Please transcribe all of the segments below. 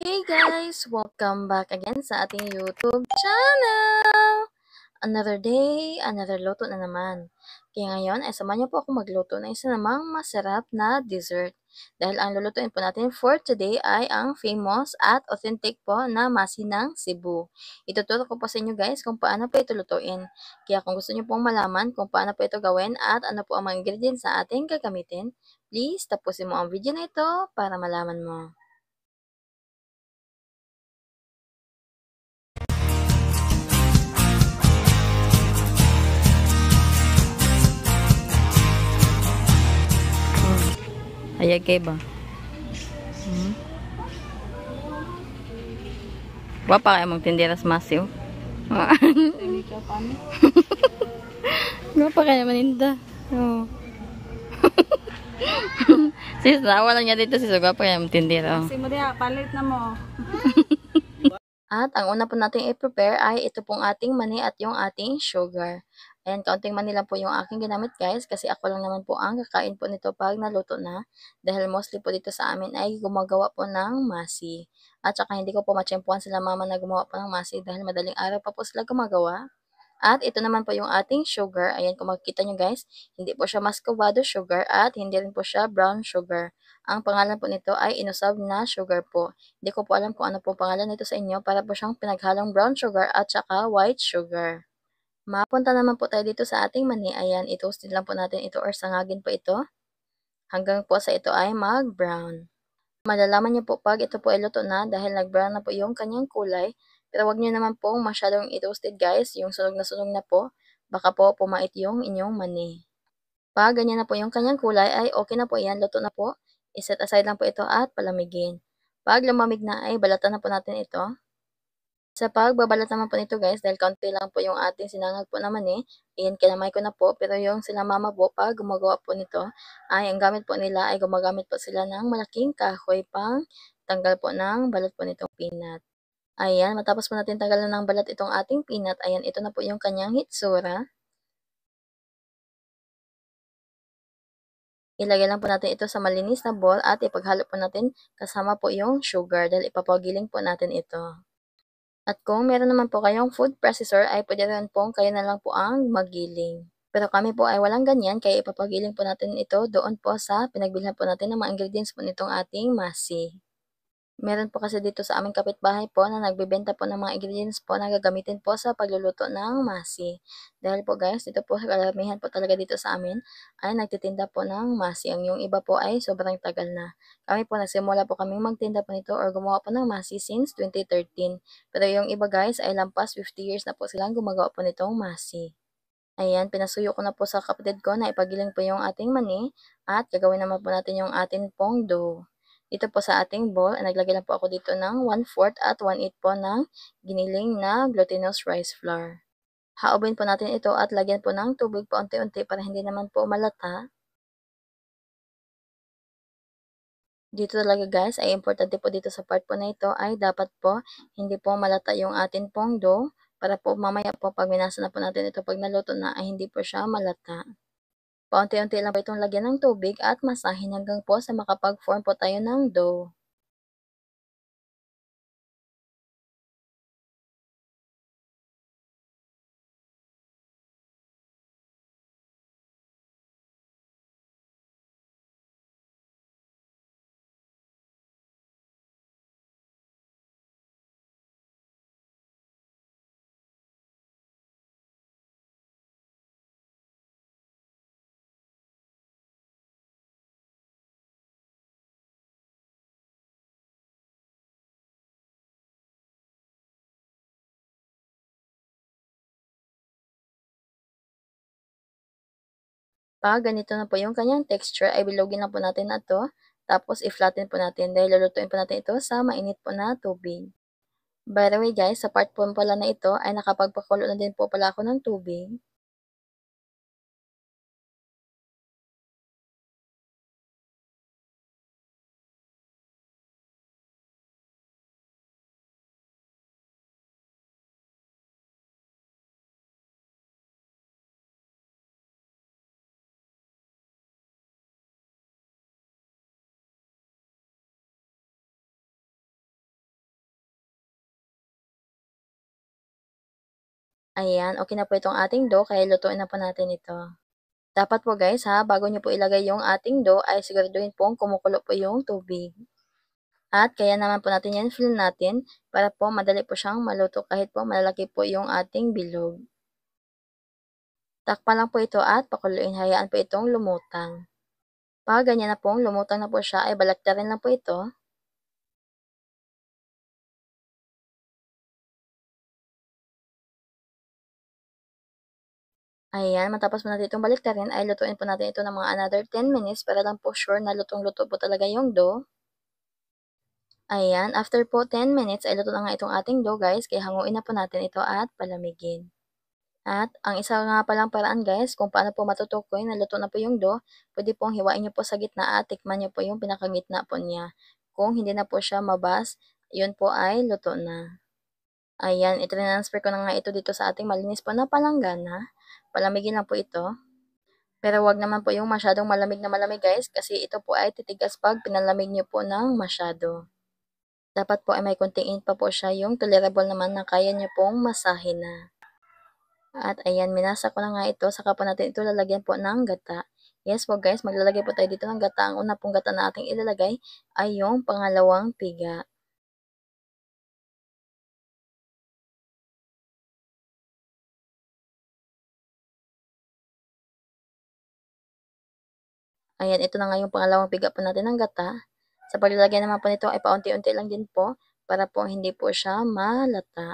Hey guys! Welcome back again sa ating YouTube channel! Another day, another luto na naman. Kaya ngayon ay samahan niyo po ako magluto ng isa namang masarap na dessert. Dahil ang lulutuin po natin for today ay ang famous at authentic po na masinang Cebu. Ituturo ko po sa inyo guys kung paano po ito lutuin. Kaya kung gusto niyo pong malaman kung paano po ito gawin at ano po ang mga ingredients sa ating gagamitin, please tapusin mo ang video na ito para malaman mo. Hayag kay ba? Wapa kaya mong tindiras masiw? Hindi ka paano? Wapa kaya maninda? Oo. Sis, nawa lang niya dito sis. Wapa kaya mong tindira. Kasi mo diha, palit na mo. At ang una po natin i-prepare ay ito pong ating mani at yung ating sugar. Ayan, kaunting mani lang po yung aking ginamit guys kasi ako lang naman po ang kakain po nito pag naluto na. Dahil mostly po dito sa amin ay gumagawa po ng masi. At saka hindi ko po matsyempuhan sila mama na gumawa po ng masi dahil madaling araw pa po sila gumagawa. At ito naman po yung ating sugar. Ayan, kung makikita nyo guys, hindi po siya muscovado sugar at hindi rin po siya brown sugar. Ang pangalan po nito ay inusab na sugar po. Hindi ko po alam kung ano po pangalan nito sa inyo para po siyang pinaghalong brown sugar at saka white sugar. Mapunta naman po tayo dito sa ating mani. Ayan, i-toast lang po natin ito or sangagin po ito hanggang po sa ito ay mag-brown. Malalaman niyo po pag ito po ay luto na dahil nag-brown na po yung kanyang kulay. Pero wag niyo naman pong masyadong i-toasted guys, yung sunog na po. Baka po pumait yung inyong mani. Pag ganyan na po yung kanyang kulay ay okay na po yan, luto na po. I-set aside lang po ito at palamigin. Pag lumamig na ay balatan na po natin ito. Sa pagbabalat naman po nito guys, dahil kaunti lang po yung ating sinangag po naman ayan, kinamay ko na po, pero yung sila mama po, pag gumagawa po nito, ay ang gamit po nila ay gumagamit po sila ng malaking kahoy pang tanggal po ng balat po nitong peanut. Ayan, matapos po natin tanggalan ng balat itong ating peanut, ayan, ito na po yung kanyang hitsura. Ilagay lang po natin ito sa malinis na bowl at ipaghalo po natin kasama po yung sugar dahil ipapagiling po natin ito. At kung meron naman po kayong food processor ay pwede rin pong kayo na lang po ang magiling. Pero kami po ay walang ganyan kaya ipapagiling po natin ito doon po sa pinagbilhan po natin ng mga ingredients po nitong ating masi. Meron po kasi dito sa aming kapitbahay po na nagbebenta po ng mga ingredients po na gagamitin po sa pagluluto ng masi. Dahil po guys, dito po karamihan po talaga dito sa amin ay nagtitinda po ng masi. Ang yung iba po ay sobrang tagal na. Kami po nagsimula po kaming magtinda po nito or gumawa po ng masi since 2013. Pero yung iba guys ay lampas 50 years na po silang gumagawa po nitong masi. Ayan, pinasuyo ko na po sa kapatid ko na ipagiling po yung ating mani at gagawin naman po natin yung ating pong dough. Dito po sa ating bowl, naglagay lang po ako dito ng 1/4 at 1/8 po ng giniling na glutinous rice flour. Haubin po natin ito at lagyan po ng tubig paunti-unti para hindi naman po malata. Dito talaga guys ay importante po dito sa part po na ito ay dapat po hindi po malata yung atin pong dough para po mamaya po pag minasa na po natin ito pag naluto na ay hindi po siya malata. Paunti-unti lang po itong lagyan ng tubig at masahin hanggang po sa makapag-form po tayo ng dough. Pag ganito na po yung kanyang texture, ay bilogin lang po natin na to. Tapos, i-flatten po natin dahil lulutuin po natin ito sa mainit po na tubig. By the way guys, sa part po pala na ito ay nakapagpakulo na din po pala ako ng tubig. Ayan, okay na po itong ating dough kaya lutuin na po natin ito. Dapat po guys ha, bago nyo po ilagay yung ating dough ay siguraduhin pong kumukulo po yung tubig. At kaya naman po natin yan fill natin para po madali po siyang maluto kahit po malalaki po yung ating bilog. Takpan lang po ito at pakuluin, hayaan po itong lumutang. Pag ganyan na pong lumutang na po siya ay balaktarin lang po ito. Ayan, matapos po natin itong baliktarin ay lutuin po natin ito ng mga another 10 minutes para lang po sure na lutong-luto po talaga yung dough. Ayan, after po 10 minutes ay luto na nga itong ating dough guys, kaya hanguin na po natin ito at palamigin. At ang isa nga palang paraan guys, kung paano po matutukoy na luto na po yung dough, pwede pong hiwain nyo po sa gitna at tikman nyo po yung pinakagitna po niya. Kung hindi na po siya mabas, yun po ay luto na. Ayan, i-transfer ko na nga ito dito sa ating malinis po na palanggana. Palamigin lang po ito. Pero wag naman po yung masyadong malamig na malamig guys, kasi ito po ay titigas pag pinalamig nyo po ng masyado. Dapat po ay may konting init pa po siya, yung tolerable naman na kaya nyo pong masahin na. At ayan, minasa ko na nga ito, saka po natin ito lalagyan po ng gata. Yes po guys, maglalagay po tayo dito ng gata. Ang una pong gata na ating ilalagay ay yung pangalawang piga. Ayan, ito na nga yung pangalawang piga po natin ng gata. Sa paglalagay naman po nito ay paunti-unti lang din po para po hindi po siya malata.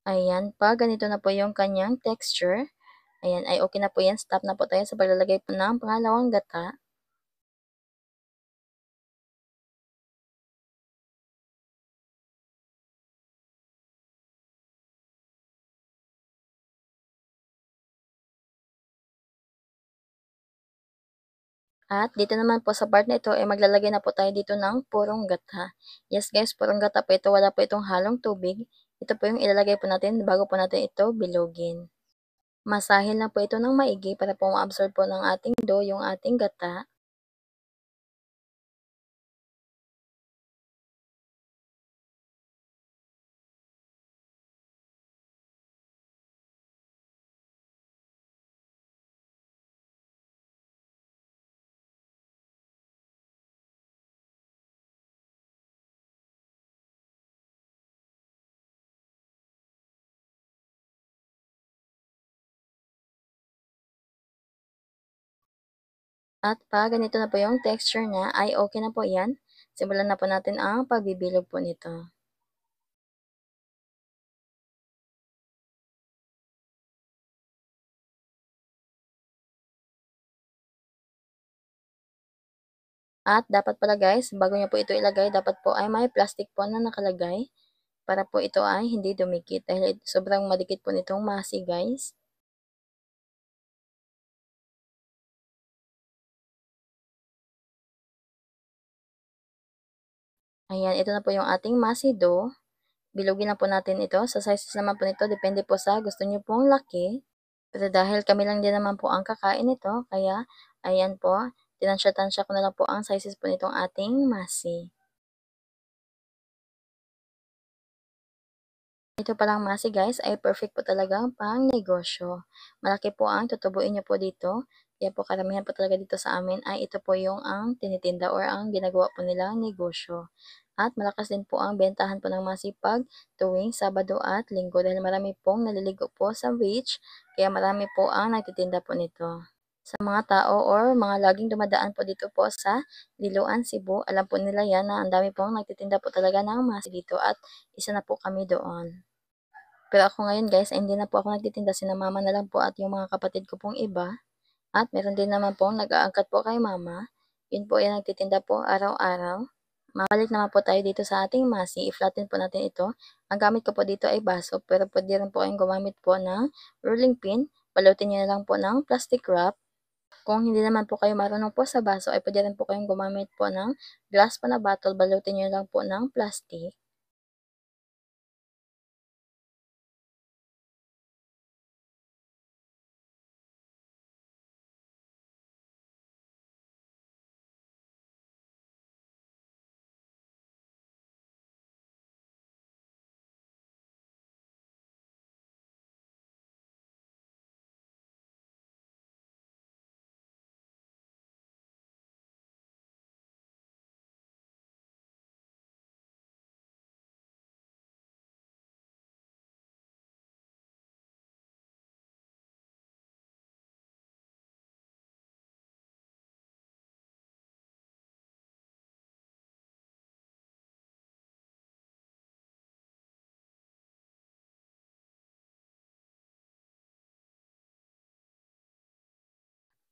Ayan, pag ganito na po yung kanyang texture, ayan, ay okay na po yan. Stop na po tayo sa paglalagay po ng pangalawang gata. At dito naman po sa part na ito ay maglalagay na po tayo dito ng purong gata. Yes guys, purong gata po ito. Wala po itong halong tubig. Ito po yung ilalagay po natin bago po natin ito bilogin. Masahin lang po ito ng maigi para po ma-absorb po ng ating dough yung ating gata. At pag ganito na po yung texture niya ay okay na po yan. Simulan na po natin ang pagbibilog po nito. At dapat pala guys, bago niyo po ito ilagay, dapat po ay may plastic po na nakalagay para po ito ay hindi dumikit dahil sobrang madikit po nitong masi guys. Ayan, ito na po yung ating masi dough. Bilugin na po natin ito. Sa sizes naman po nito, depende po sa gusto niyo pong laki. Pero dahil kami lang din naman po ang kakain nito, kaya ayan po, tinansya-tansya ko na lang po ang sizes po nitong ating masi. Ito palang masi guys ay perfect po talagang pang negosyo. Malaki po ang tutubuin niyo po dito. Kaya po karamihan po talaga dito sa amin ay ito po yung ang tinitinda or ang ginagawa po nilang negosyo. At malakas din po ang bentahan po ng masipag tuwing Sabado at Linggo dahil marami pong naliligo po sa beach, kaya marami po ang nagtitinda po nito. Sa mga tao or mga laging dumadaan po dito po sa Liloan, Cebu, alam po nila yan na ang dami pong nagtitinda po talaga ng masi dito at isa na po kami doon. Pero ako ngayon guys, ay hindi na po ako nagtitinda, sinamama na lang po at yung mga kapatid ko pong iba. At meron din naman pong nag-aangkat po kay mama. Yun po ay nagtitinda po araw-araw. Mabalik naman po tayo dito sa ating masi. I-flatten po natin ito. Ang gamit ko po dito ay baso, pero pwede rin po kayong gumamit po ng rolling pin. Balutin nyo na lang po ng plastic wrap. Kung hindi naman po kayo marunong po sa baso, ay pwede rin po kayong gumamit po ng glass po na bottle. Balutin nyo lang po ng plastic.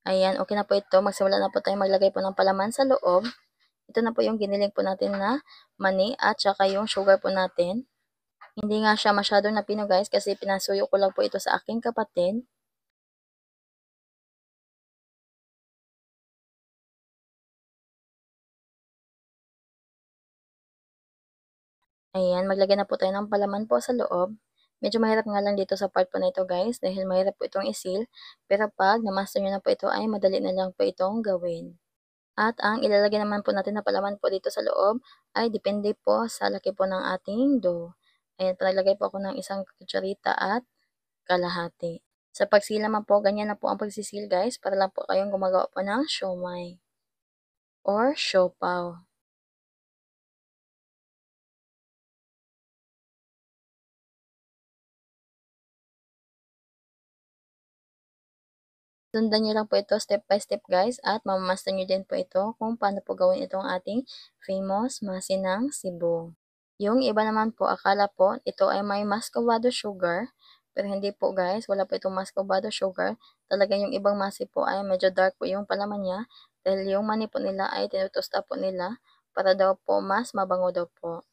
Ayan, okay na po ito. Magsimula na po tayo maglagay po ng palaman sa loob. Ito na po yung giniling po natin na mani at saka yung sugar po natin. Hindi nga siya masyadong napino guys kasi pinasuyo ko lang po ito sa aking kapatid. Ayan, maglagay na po tayo ng palaman po sa loob. Medyo mahirap nga lang dito sa part po na ito guys dahil mahirap po itong isil. Pero pag namaster nyo na po ito ay madali na lang po itong gawin. At ang ilalagay naman po natin na palaman po dito sa loob ay depende po sa laki po ng ating dough. Ayan, naglagay po ako ng isang kutsarita at kalahati. Sa pagsil naman po, ganyan na po ang pagsisil guys para lang po kayong gumagawa po ng siomai or siopaw. Sundan niyo lang po ito step by step guys at mamamaster niyo din po ito kung paano po gawin itong ating famous masinang Cebu. Yung iba naman po akala po ito ay may muscovado sugar, pero hindi po guys, wala po itong muscovado sugar. Talaga yung ibang masi po ay medyo dark po yung palaman niya dahil yung mani po nila ay tinutusta po nila para daw po mas mabango daw po.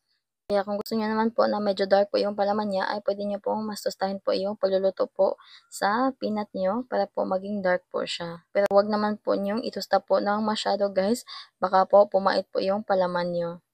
Kaya kung gusto niyo naman po na medyo dark po yung palaman niya, ay pwede niyo pong mas tostahin po yung pagluluto po sa peanut niyo para po maging dark po siya. Pero wag naman po niyong itosta po ng masyado guys, baka po pumait po yung palaman niyo.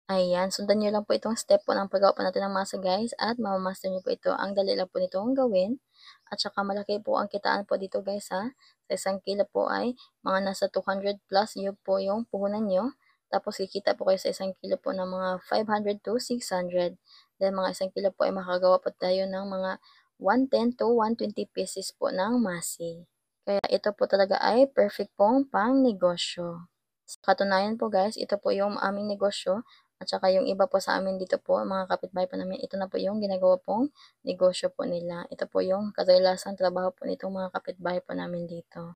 Ayan, sundan niyo lang po itong step po ng paggawa po natin ng masa guys at mamamaster niyo po ito. Ang dali lang po nitong gawin at saka malaki po ang kitaan po dito guys ha. Sa isang kilo po ay mga nasa 200 plus yun po yung puhunan niyo. Tapos kikita po kayo sa isang kilo po ng mga 500 to 600. Then mga isang kilo po ay makagawa po tayo ng mga 110 to 120 pieces po ng masi. Kaya ito po talaga ay perfect pong pang negosyo. Sa katunayan po guys, ito po yung aming negosyo at saka yung iba po sa amin dito po, mga kapitbahay po namin, ito na po yung ginagawa pong negosyo po nila. Ito po yung kadalasang trabaho po nitong mga kapitbahay po namin dito.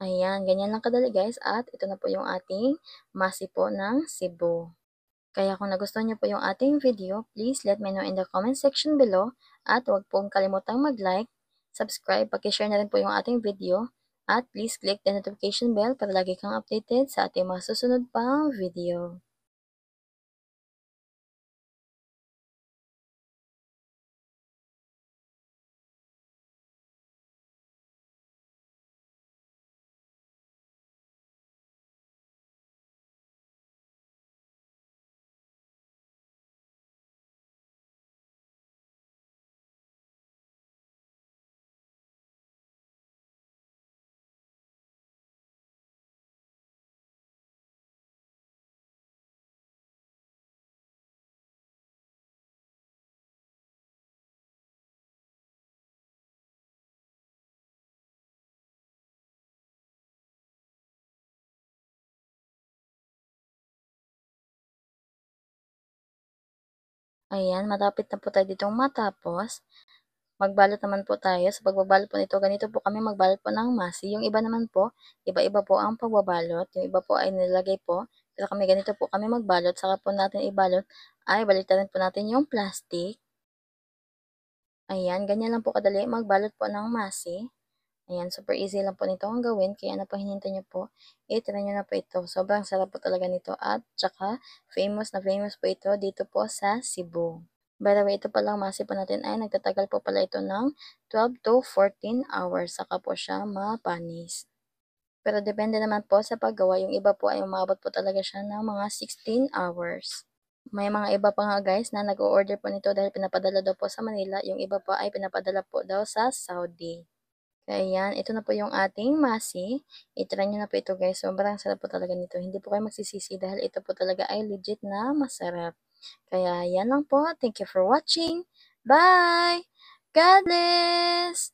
Ayan, ganyan lang kadali guys at ito na po yung ating masi po ng Cebu. Kaya kung nagustuhan niyo po yung ating video, please let me know in the comment section below at huwag pong kalimutang mag-like, subscribe, pag-share na rin po yung ating video at please click the notification bell para lagi kang updated sa ating mga susunod pang video. Ayan, malapit na po tayo ditong matapos. Magbalot naman po tayo. Sa pagbabalot po nito, ganito po kami magbalot po ng masi. Yung iba naman po, iba-iba po ang pagbabalot. Yung iba po ay nilagay po. Pero kami ganito po kami magbalot. Saka po natin ibalot ay baliktarin po natin yung plastic. Ayan, ganyan lang po kadali magbalot po ng masi. Ayan, super easy lang po nito ang gawin. Kaya ano pa hinintay nyo po, i-try nyo na po ito. Sobrang sarap po talaga nito. At tsaka, famous na famous po ito dito po sa Cebu. By the way, ito palang masi po natin ay nagtatagal po pala ito ng 12 to 14 hours. Saka po siya mapanis. Pero depende naman po sa paggawa. Yung iba po ay umabot po talaga siya ng mga 16 hours. May mga iba pa nga guys na nag-o-order po nito dahil pinapadala daw po sa Manila. Yung iba pa ay pinapadala po daw sa Saudi. Kaya yan, ito na po yung ating masi. I-try nyo na po ito guys. Sobrang sarap po talaga nito. Hindi po kayo magsisisi dahil ito po talaga ay legit na masarap. Kaya yan lang po. Thank you for watching. Bye! God bless!